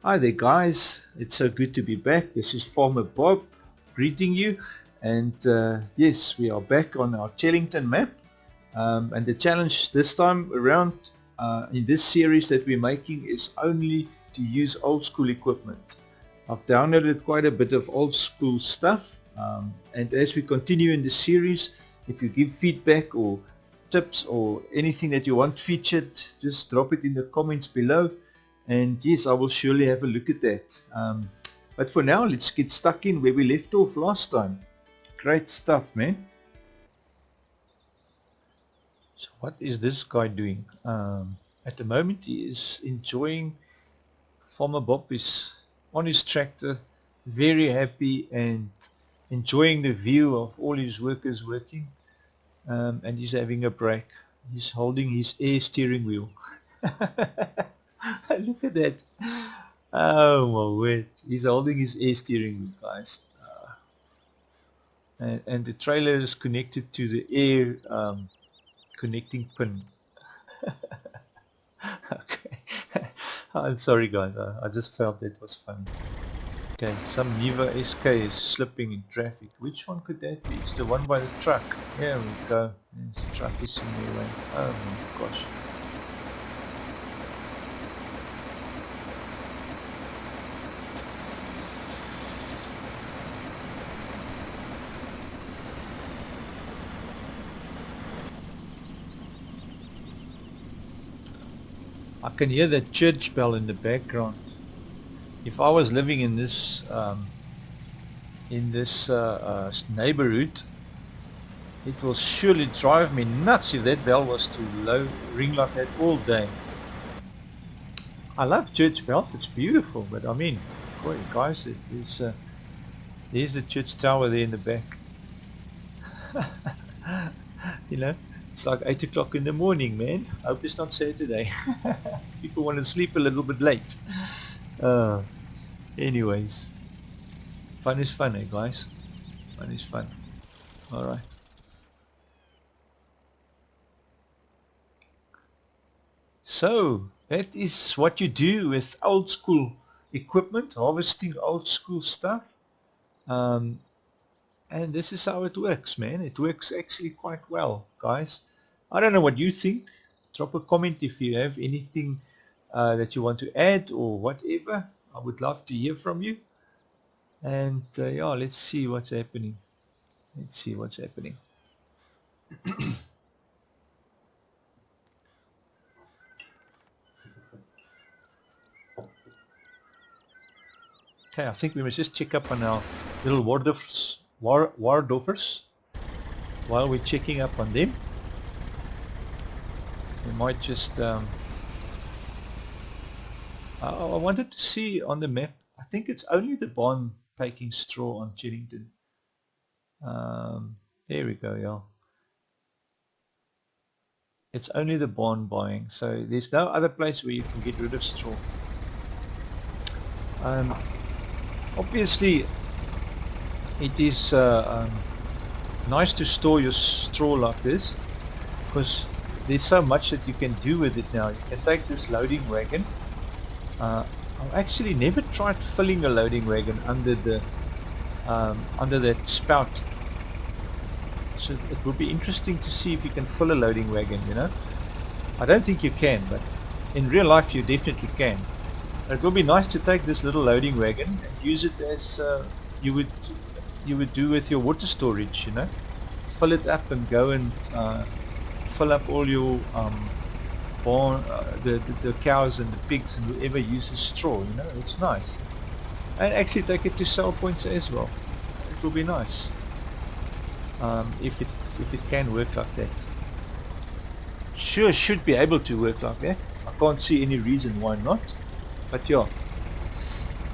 Hi there guys, it's so good to be back. This is Farmer Bob greeting you, and yes, we are back on our Chellington map, and the challenge this time around in this series that we're making is only to use old school equipment. I've downloaded quite a bit of old school stuff, and as we continue in this series, if you give feedback or tips or anything that you want featured, just drop it in the comments below. And yes, I will surely have a look at that. But for now, let's get stuck in where we left off last time. Great stuff, man. So what is this guy doing? At the moment, he is enjoying. Farmer Bob is on his tractor, very happy and enjoying the view of all his workers working. And he's having a break. He's holding his air steering wheel. Look at that. Oh my word. He's holding his air steering wheel, guys. And the trailer is connected to the air connecting pin. Okay. I'm sorry guys, I just felt that was funny. Okay, some Niva SK is slipping in traffic. Which one could that be? It's the one by the truck. Here we go. This truck is in their way. Oh my gosh. I can hear that church bell in the background. If I was living in this neighborhood, it will surely drive me nuts if that bell was to ring like that all day. I love church bells, it's beautiful, but I mean, boy, guys, there's the church tower there in the back. You know, it's like 8 o'clock in the morning, man. I hope it's not Saturday. People want to sleep a little bit late. Anyways, fun is fun, eh, guys? Fun is fun. Alright. So, that is what you do with old school equipment, harvesting old school stuff. And this is how it works, man. It works actually quite well, guys. I don't know what you think. Drop a comment if you have anything that you want to add or whatever. I would love to hear from you. And yeah, let's see what's happening. Let's see what's happening. Okay, I think we must just check up on our little Wardorfers while we're checking up on them. We might just I wanted to see on the map. I think it's only the barn taking straw on Chellington. There we go, yeah. It's only the barn buying, so there's no other place where you can get rid of straw. Obviously, it is nice to store your straw like this, because there's so much that you can do with it now. You can take this loading wagon. I've actually never tried filling a loading wagon under that spout. So it will be interesting to see if you can fill a loading wagon, you know. I don't think you can, but in real life you definitely can. It will be nice to take this little loading wagon and use it as you would do with your water storage, you know. Fill it up and go and fill up all your barn, the cows and the pigs and whoever uses straw, you know. It's nice. And actually take it to sell points as well. It will be nice if it can work like that. Sure, should be able to work like that. I can't see any reason why not. But yeah,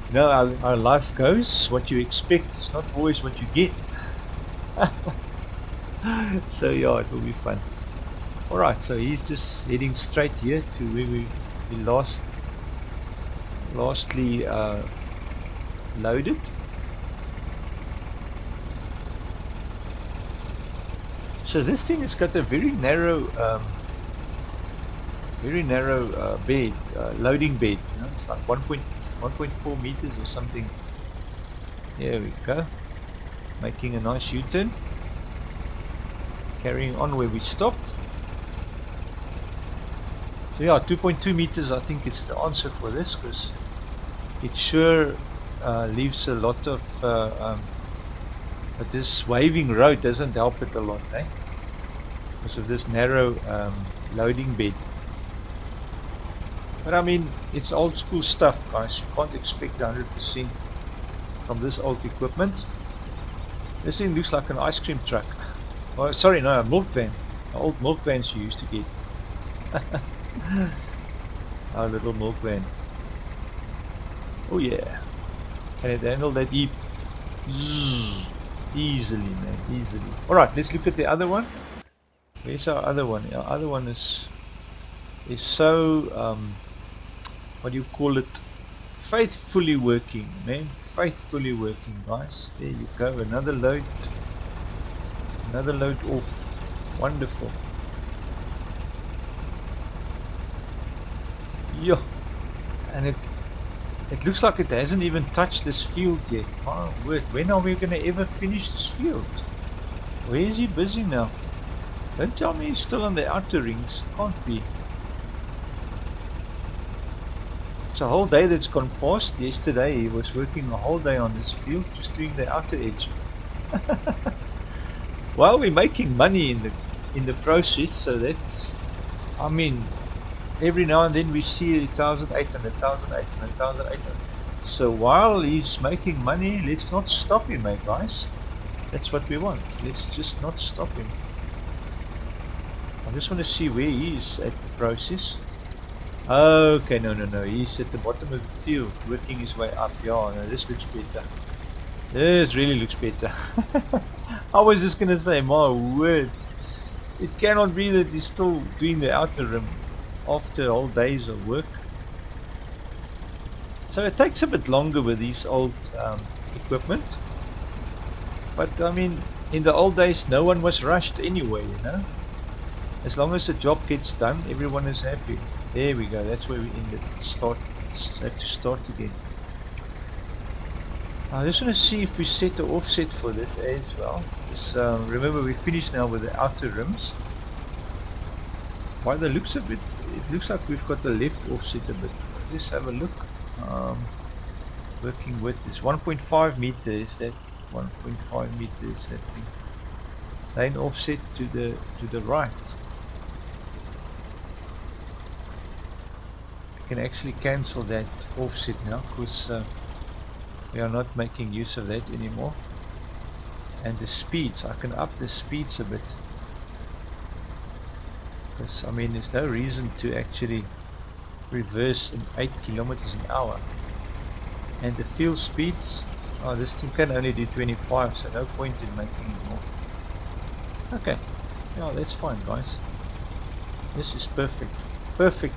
you know how life goes. What you expect is not always what you get. So yeah, it will be fun. Alright, so he's just heading straight here to where we lastly loaded. So this thing has got a very narrow bed, loading bed. You know, it's like 1.2 1.4 meters or something. There we go. Making a nice U-turn. Carrying on where we stopped. So yeah, 2.2 meters I think it's the answer for this, because it sure leaves a lot of but this waving road doesn't help it a lot, eh? Because of this narrow loading bed. But I mean, it's old school stuff, guys. You can't expect 100% from this old equipment. This thing looks like an ice cream truck. Oh, sorry, no, a milk van. The old milk vans you used to get. Our little milk van. Oh yeah. Can it handle that heap? Zzz. Easily, man, easily. Alright, let's look at the other one. Where's our other one? Our other one is so, what do you call it? Faithfully working, man. Faithfully working, guys. There you go. Another load. Another load off. Wonderful. Yeah. And it looks like it hasn't even touched this field yet. My word. When are we going to ever finish this field? Where is he busy now? Don't tell me he's still on the outer rings. Can't be. It's a whole day that's gone past. Yesterday he was working a whole day on this field, just doing the outer edge. Well, we're making money in the process, so that's, I mean, every now and then we see 1,800, 1,800, 1,800. So while he's making money, let's not stop him, eh, guys. That's what we want. Let's just not stop him. I just want to see where he is at the process. Okay, no, he's at the bottom of the field, working his way up. Yeah, no, this looks better. This really looks better. I was just gonna say, my word, it cannot be that he's still doing the outer rim after whole days of work. So it takes a bit longer with these old equipment. But I mean, in the old days, no one was rushed anyway, you know. As long as the job gets done, everyone is happy. There we go, that's where we ended. Have to start again. I just want to see if we set the offset for this as well. Just, remember, we finished now with the outer rims. By the looks of it, it looks like we've got the left offset a bit. Let's have a look. Working with this 1.5 meters. That 1.5 meters. That thing. Lane offset to the right. I can actually cancel that offset now, because we are not making use of that anymore. And the speeds, I can up the speeds a bit, because I mean there's no reason to actually reverse in 8 kilometers an hour. And the field speeds, oh, this thing can only do 25, so no point in making it more. Okay, yeah, that's fine, guys. This is perfect. Perfect.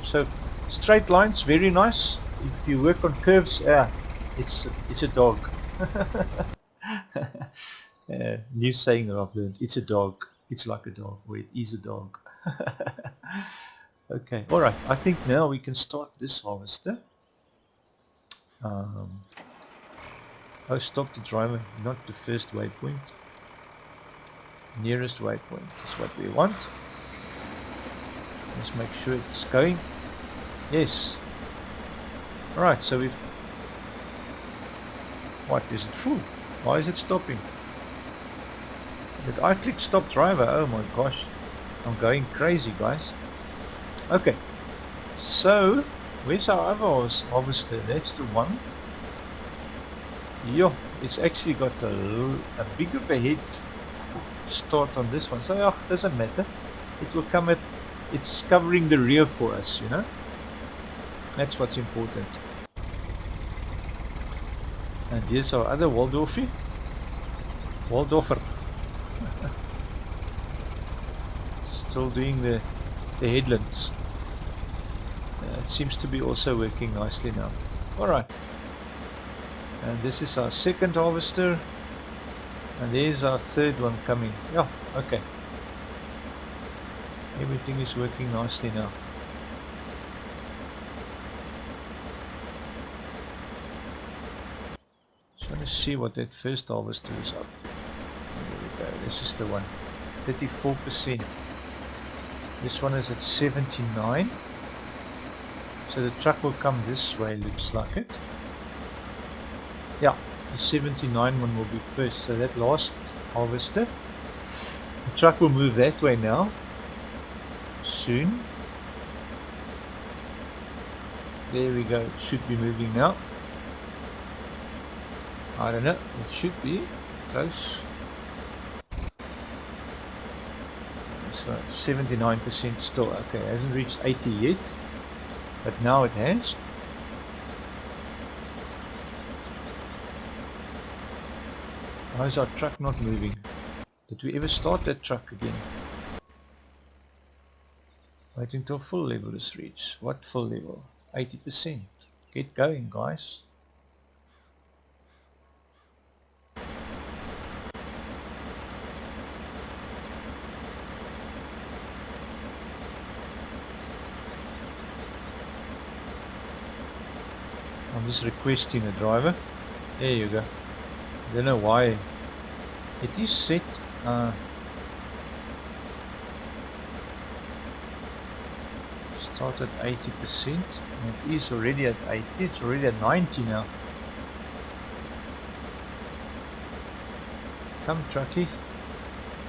So straight lines, very nice. If you work on curves, it's a dog. New saying that I've learned. It's a dog. It's like a dog. Wait, is a dog. Okay, alright. I think now we can start this harvester. Oh, stop the driver. Not the first waypoint. Nearest waypoint is what we want. Let's make sure it's going. Yes. Alright, so we've... What, is it full? Why is it stopping? Did I click stop driver? Oh my gosh. I'm going crazy, guys. Okay. So, where's our other harvester? That's the one. Yeah, it's actually got a big of a head start on this one. So, yeah, doesn't matter. It will come at... It's covering the rear for us, you know. That's what's important. And here's our other Waldorfer. Still doing the headlands. It seems to be also working nicely now. Alright. And this is our second harvester. And there's our third one coming. Yeah, okay. Everything is working nicely now. see what that first harvester is up to. There we go, this is the one. 34%. This one is at 79. So the truck will come this way, looks like it. Yeah, the 79 one will be first. So that last harvester, the truck will move that way now. Soon. There we go, it should be moving now. I don't know, it should be close. So 79% still, okay, it hasn't reached 80 yet, but now it has. Why is our truck not moving? Did we ever start that truck again? Wait until full level is reached. What full level? 80%. Get going, guys. I'm just requesting a driver. There you go. I don't know why it is set. Start at 80%, and it is already at 80. It's already at 90 now. Come, truckie.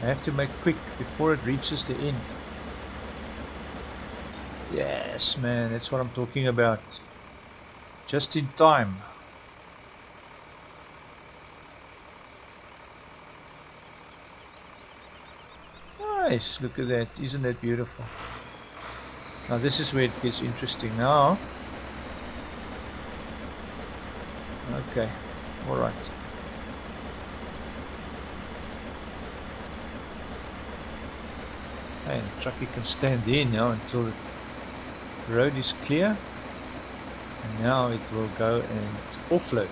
I have to make quick before it reaches the end. Yes, man, that's what I'm talking about. Just in time. Nice, look at that, isn't that beautiful? Now this is where it gets interesting now. Okay, alright. And the truckie can stand there now until the road is clear. And now it will go and offload.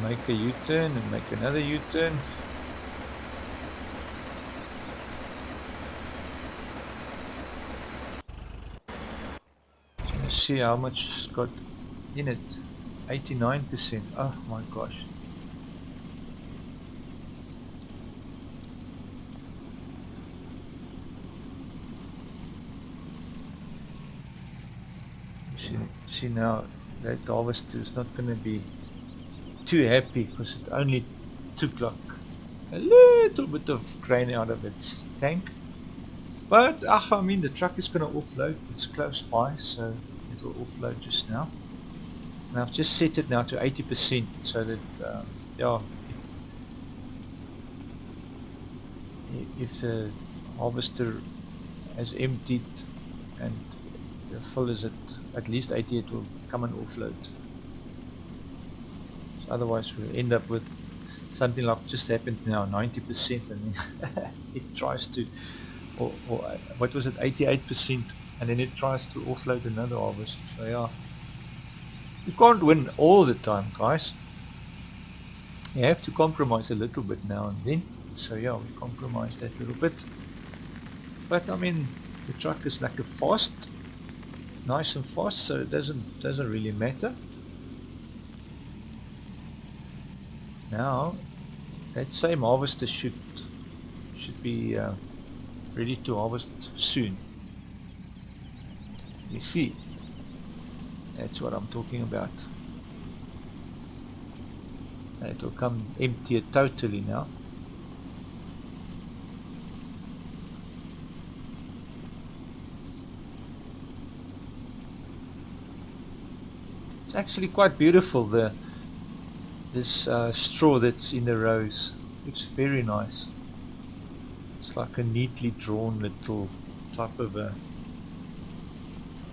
Make a U-turn and make another U-turn. Let's see how much it's got in it. 89%. Oh my gosh. See now that harvester is not going to be too happy because it only took like a little bit of grain out of its tank. But I mean, the truck is going to offload. It's close by, so it will offload just now. And I've just set it now to 80% so that yeah, if the harvester has emptied and the full is at least 80, it will come and offload. So otherwise we'll end up with something like just happened now, 90%, and then it tries to, or what was it, 88%, and then it tries to offload another harvest. So yeah, you can't win all the time, guys. You have to compromise a little bit now and then. So yeah, we compromise that little bit. But I mean, the truck is like a fast, nice and fast, so it doesn't really matter. Now that same harvester should be ready to harvest soon. You see, that's what I'm talking about. It will come empty totally now. It's actually quite beautiful, this straw that's in the rows. Looks very nice. It's like a neatly drawn little type of a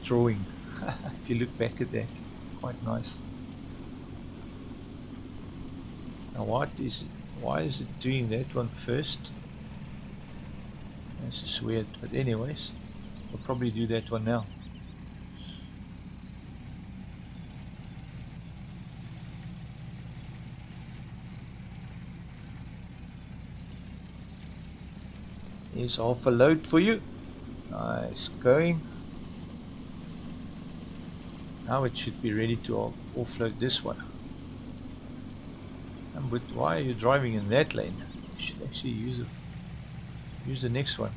drawing. If you look back at that, quite nice. Now why is it doing that one first? This is weird, but anyways, we'll probably do that one now. Here's half a load for you. Nice going. Now it should be ready to offload this one. But why are you driving in that lane? You should actually use the next one.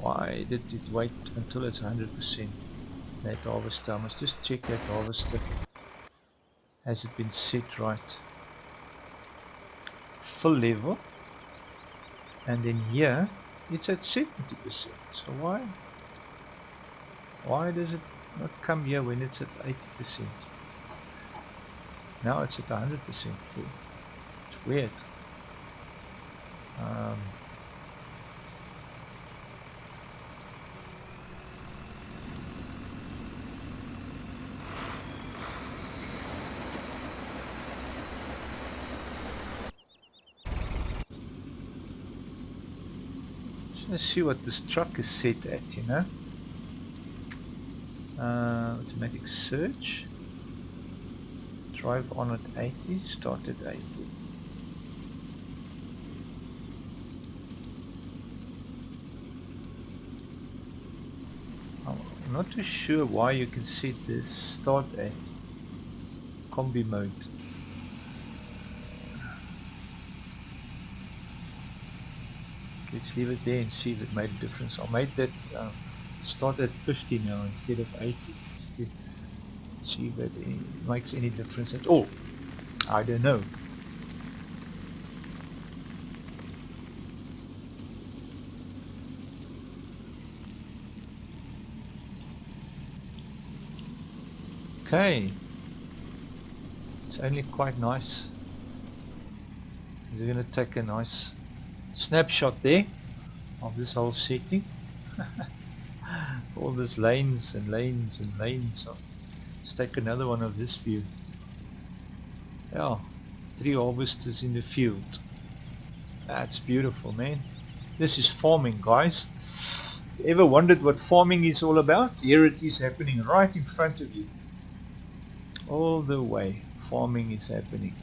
Why did it wait until it's 100%? That harvester, I must just check that harvester. Has it been set right? Full level. And then here, it's at 70%. So why does it not come here when it's at 80%? Now it's at 100% full. It's weird. Let's see what this truck is set at, you know. Automatic search. Drive on at 80, start at 80. I'm not too sure why you can set this start at combi mode. Let's leave it there and see if it made a difference. I made that start at 50 now instead of 80. See if it makes any difference at all. I don't know. Okay, it's only quite nice. We're going to take a nice snapshot there of this whole setting. All these lanes and lanes and lanes of. Let's take another one of this view. Yeah, 3 harvesters in the field. That's beautiful, man. This is farming, guys. If you ever wondered what farming is all about, here it is happening right in front of you. All the way, farming is happening.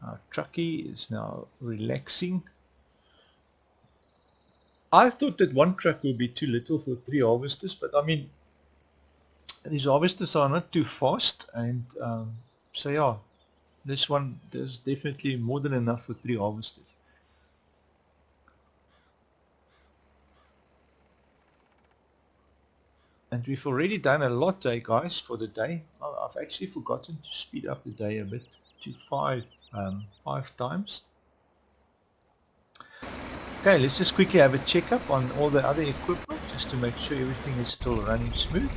Our truckie is now relaxing. I thought that one truck would be too little for 3 harvesters, but I mean, these harvesters are not too fast, and so yeah, this one is definitely more than enough for 3 harvesters. And we've already done a lot today, guys, for the day. I've actually forgotten to speed up the day a bit to 5 times. Okay, let's just quickly have a checkup on all the other equipment just to make sure everything is still running smooth.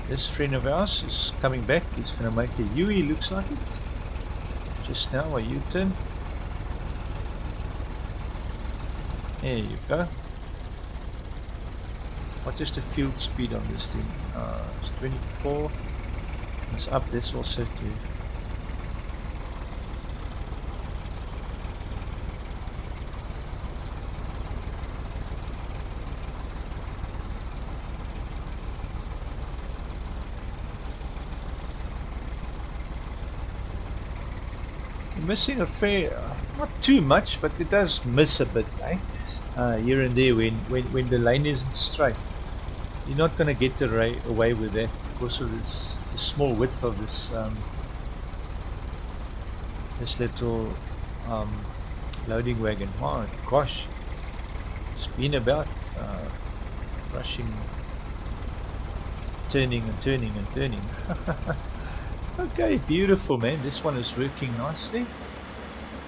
This friend of ours is coming back. He's going to make a U-turn, looks like it. Just now, a U-turn. There you go. What is the field speed on this thing? It's 24. Let's up this also to... missing a fair, not too much, but it does miss a bit, eh? Here and there when the lane isn't straight. You're not going to get away with that because of the small width of this little loading wagon. Oh gosh, it's been about rushing, turning and turning and turning. Okay, beautiful, man. This one is working nicely.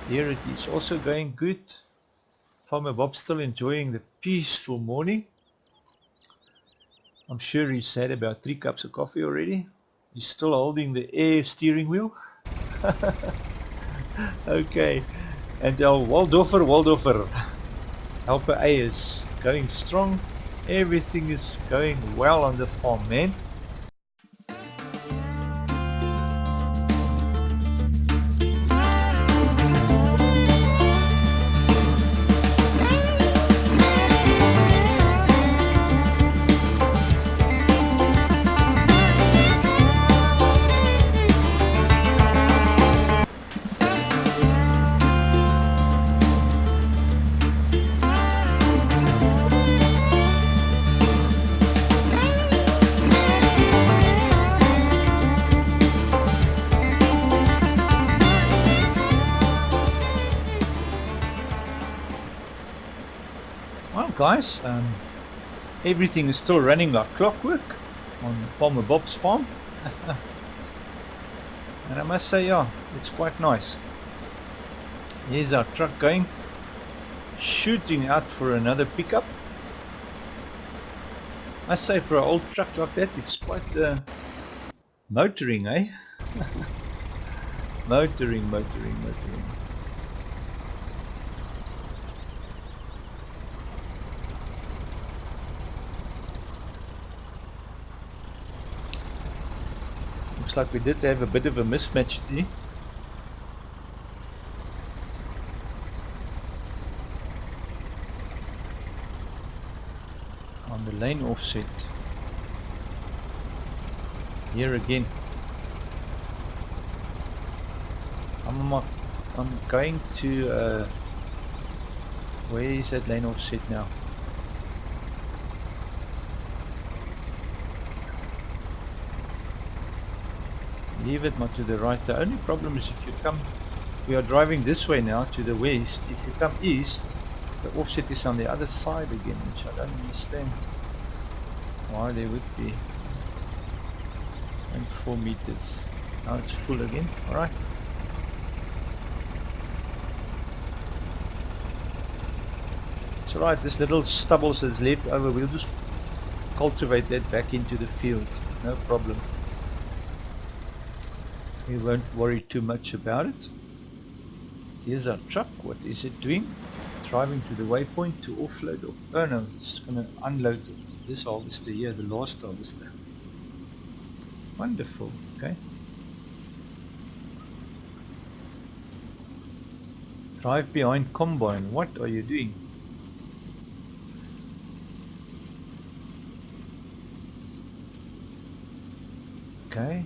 Here it is also going good. Farmer Bob's still enjoying the peaceful morning. I'm sure he's had about 3 cups of coffee already. He's still holding the air steering wheel. Okay, and our Waldorfer Helper A is going strong. Everything is going well on the farm, man. guys, everything is still running like clockwork on Farmer Bob's farm. And I must say, yeah, it's quite nice. Here's our truck going, shooting out for another pickup. I say for an old truck like that, it's quite motoring, eh? motoring. Looks like we did have a bit of a mismatch there. On the lane offset. Here again. I'm going to where is that lane offset now? Leave it not to the right. The only problem is if you come, we are driving this way now to the west. If you come east, the offset is on the other side again, which I don't understand why there would be. And 4 meters. Now it's full again. Alright. It's alright, this little stubble that's left over, we'll just cultivate that back into the field. No problem. We won't worry too much about it. Here's our truck. What is it doing? Driving to the waypoint to offload. Oh no, it's going to unload this harvester here, the last harvester. Wonderful. Okay. Drive behind combine. What are you doing? Okay.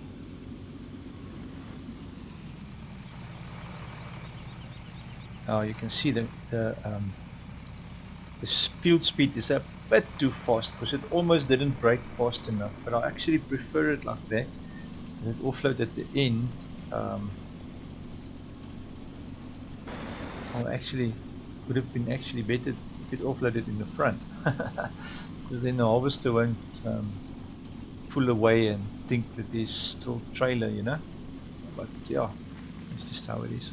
Oh, you can see the field speed is a bit too fast because it almost didn't brake fast enough. But I actually prefer it like that. That offload at the end. Actually would have been actually better if it offloaded in the front, because then the harvester won't pull away and think that there's still trailer, you know. But yeah, it's just how it is.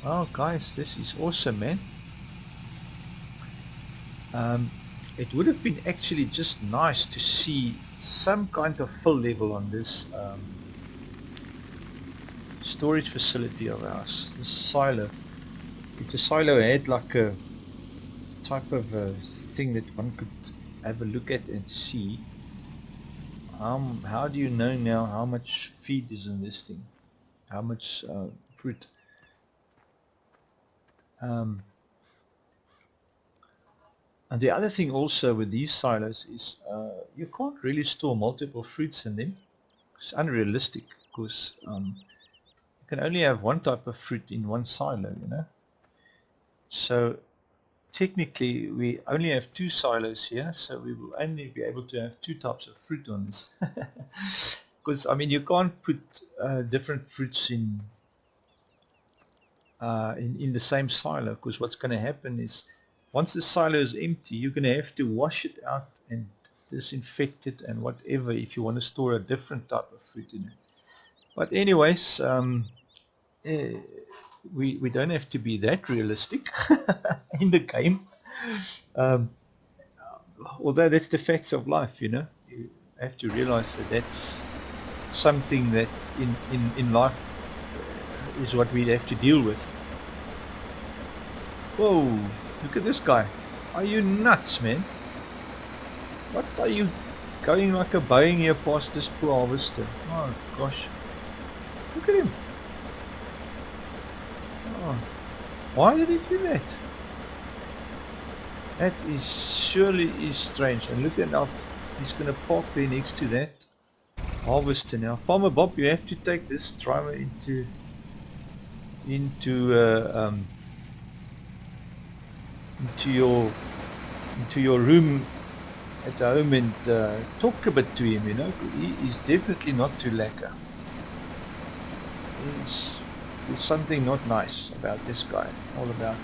Oh guys, this is awesome, man. It would have been actually just nice to see some kind of fill level on this storage facility of ours, this silo. If the silo had like a type of a thing that one could have a look at and see, how do you know now how much feed is in this thing, how much fruit. And the other thing also with these silos is you can't really store multiple fruits in them. It's unrealistic because you can only have one type of fruit in one silo, you know. So technically we only have 2 silos here, so we will only be able to have 2 types of fruit on this. Because I mean you can't put different fruits in the same silo, because what's going to happen is once the silo is empty, you're going to have to wash it out and disinfect it and whatever if you want to store a different type of fruit in it. But anyways, we don't have to be that realistic in the game. Although that's the facts of life, you know. You have to realize that that's something that in life is what we have to deal with. Whoa, look at this guy. Are you nuts, man? What are you going like a Boeing here past this poor harvester? Oh gosh. Look at him. Oh, why did he do that? That is surely is strange. And look at now, he's going to park there next to that harvester now. Farmer Bob, you have to take this driver into your room at home and talk a bit to him, you know. He is definitely not too lacquer. There's something not nice about this guy, all about.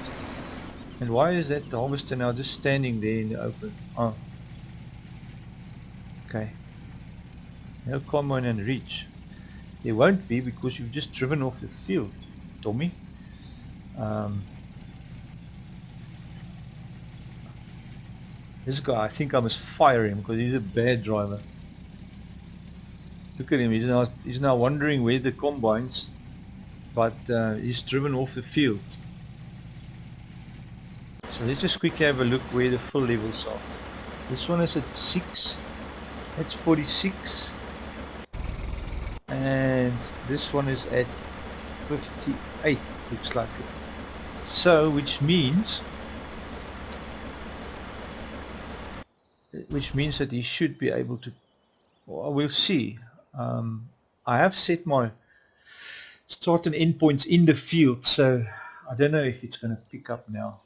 And why is that harvester now just standing there in the open? Oh, okay. No combine and reach. There won't be because you've just driven off the field, Tommy. This guy, I think I must fire him because he's a bad driver. Look at him, he's now wondering where the combines, but he's driven off the field. So let's just quickly have a look where the full levels are. This one is at 6, that's 46, and this one is at 58, looks like it. So which means that he should be able to, well, we'll see. I have set my start and end points in the field, so I don't know if it's going to pick up now.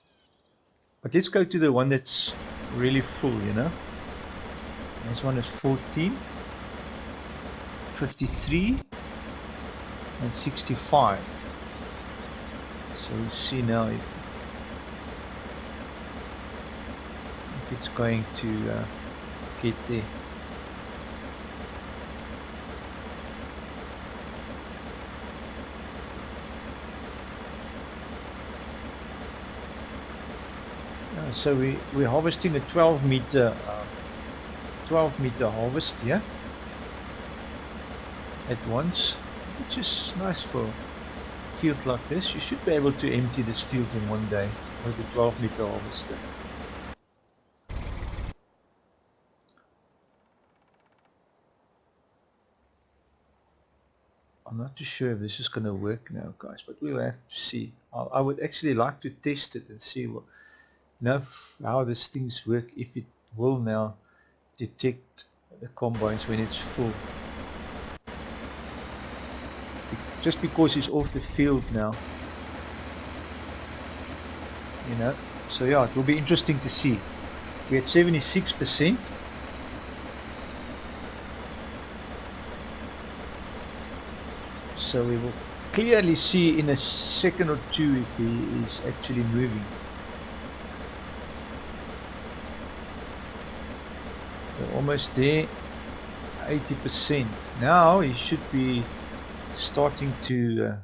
But let's go to the one that's really full, you know. This one is 14, 53, and 65. So we'll see now if it's going to get there. So we're harvesting a 12 meter harvest here at once, which is nice for a field like this. You should be able to empty this field in one day with a 12 meter harvester. I'm not too sure if this is going to work now, guys, but we'll have to see. I would actually like to test it and see what, know how these things work, if it will now detect the combines when it's full. Just because it's off the field now, you know. So yeah, it will be interesting to see. We're at 76%. So we will clearly see in a second or two if he is actually moving. We're almost there, 80%. Now he should be starting to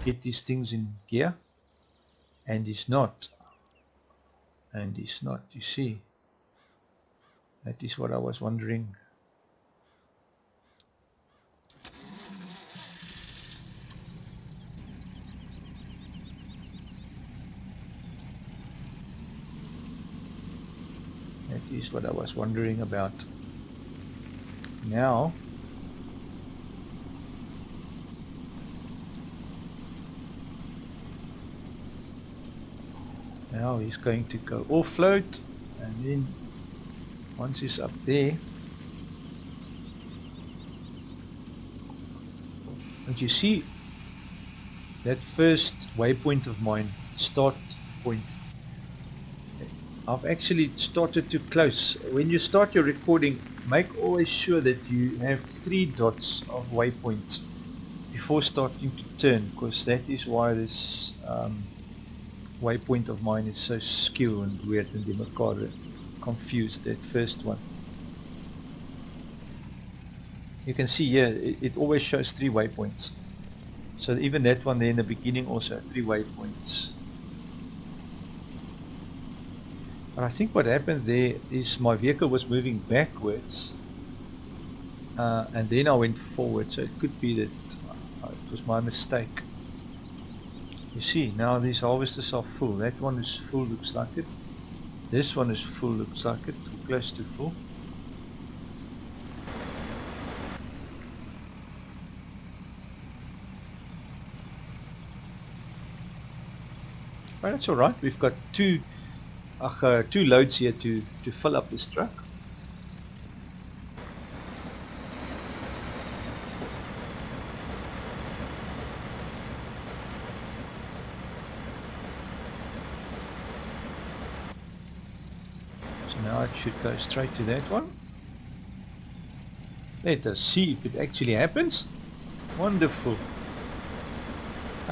get these things in gear, and he's not. And he's not, you see. That is what I was wondering. That is what I was wondering about. Now he's going to go offload, and then once he's up there, and you see that first waypoint of mine, start point, I've actually started to close. When you start your recording, make always sure that you have 3 dots of waypoints before starting to turn, because that is why this waypoint of mine is so skew and weird and the mekaar confused, that first one. You can see here it always shows 3 waypoints, so even that one there in the beginning also 3 waypoints. But I think what happened there is my vehicle was moving backwards, and then I went forward, so it could be that it was my mistake. You see, now these harvesters are full. That one is full, looks like it. This one is full, looks like it, close to full. But that's alright, we've got two loads here to fill up this truck. So now it should go straight to that one. Let us see if it actually happens. Wonderful.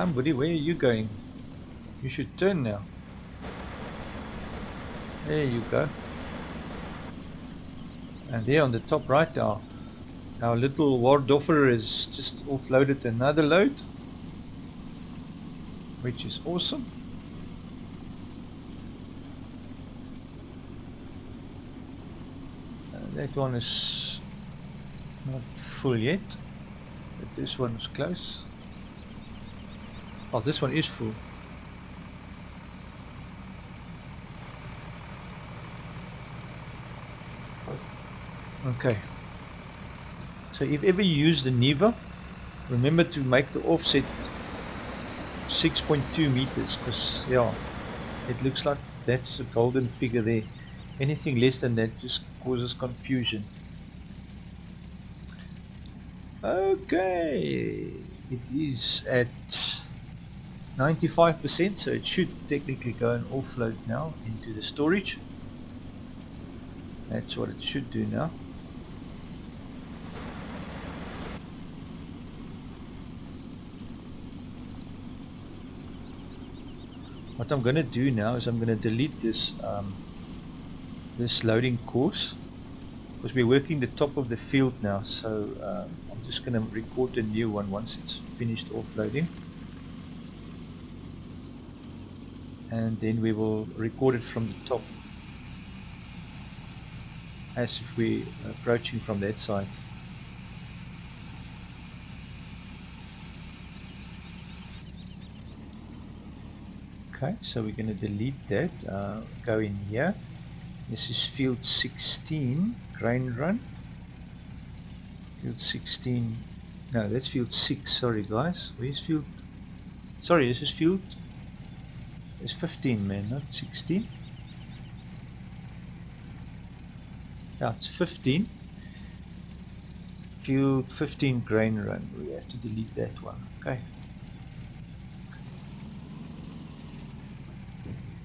Come buddy, where are you going? You should turn now. There you go. And there on the top right, our little Wardoffer is just offloaded another load, which is awesome. That one is not full yet, but this one is close. Oh, this one is full. Okay. So if ever you use the Neva, remember to make the offset 6.2 meters, because yeah, it looks like that's a golden figure there. Anything less than that just causes confusion. Okay, it is at 95%, so it should technically go and offload now into the storage. That's what it should do now. What I'm going to do now is I'm going to delete this this loading course, because we're working the top of the field now, so I'm just going to record a new one once it's finished offloading, and then we will record it from the top as if we're approaching from that side. Okay, so we're going to delete that, go in here. This is field 16, grain run. Field 16, no, that's field 6, sorry guys. Where's field, sorry, this is field, it's 15 man, not 16. Yeah, it's 15. Field 15 grain run, we have to delete that one, okay.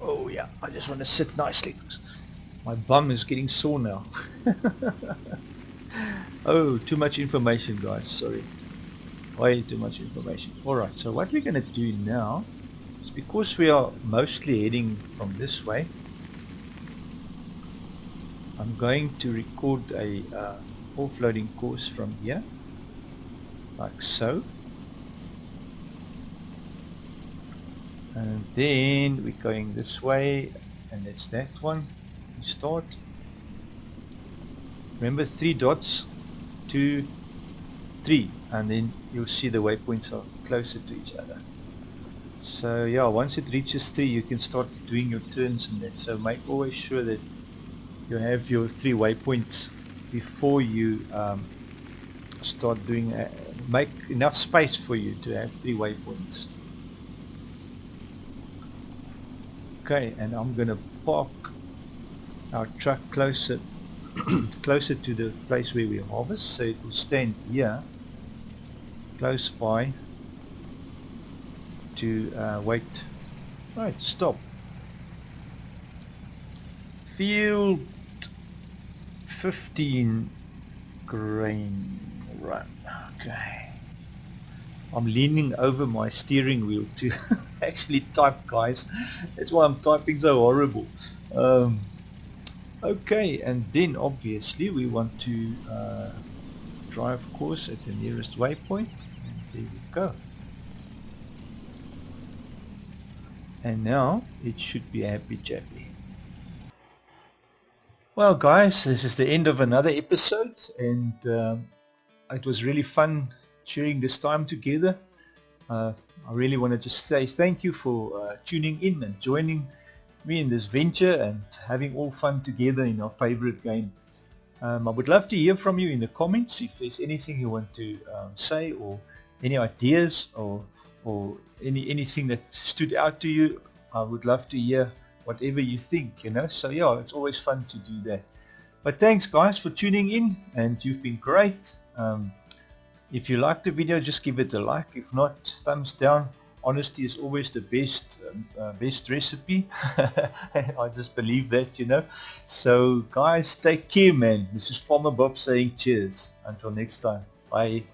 Oh yeah, I just want to sit nicely. My bum is getting sore now. Oh, too much information guys, sorry. Way too much information. Alright, so what we're going to do now is, because we are mostly heading from this way, I'm going to record a offloading course from here, like so. And then we're going this way, and that's that one. We start. Remember 3 dots, 2, 3, and then you'll see the waypoints are closer to each other. So yeah, once it reaches 3, you can start doing your turns and that. So make always sure that you have your 3 waypoints before you start doing. Make enough space for you to have 3 waypoints. Okay, and I'm gonna park our truck closer closer to the place where we harvest, so it will stand here close by to wait. Right, stop. Field 15 grain run. Okay, I'm leaning over my steering wheel to actually type, guys. That's why I'm typing so horrible. Okay, and then obviously we want to drive course at the nearest waypoint, and there we go. And now it should be happy chappy. Well guys, this is the end of another episode, and it was really fun sharing this time together. I really want to just say thank you for tuning in and joining me in this venture and having all fun together in our favorite game. I would love to hear from you in the comments if there's anything you want to say, or any ideas, or anything that stood out to you. I would love to hear whatever you think, you know. So yeah, it's always fun to do that. But thanks guys for tuning in, and you've been great. If you liked the video, just give it a like. If not, thumbs down. Honesty is always the best recipe. I just believe that, you know. So guys, take care man. This is Farmer Bob saying cheers. Until next time. Bye.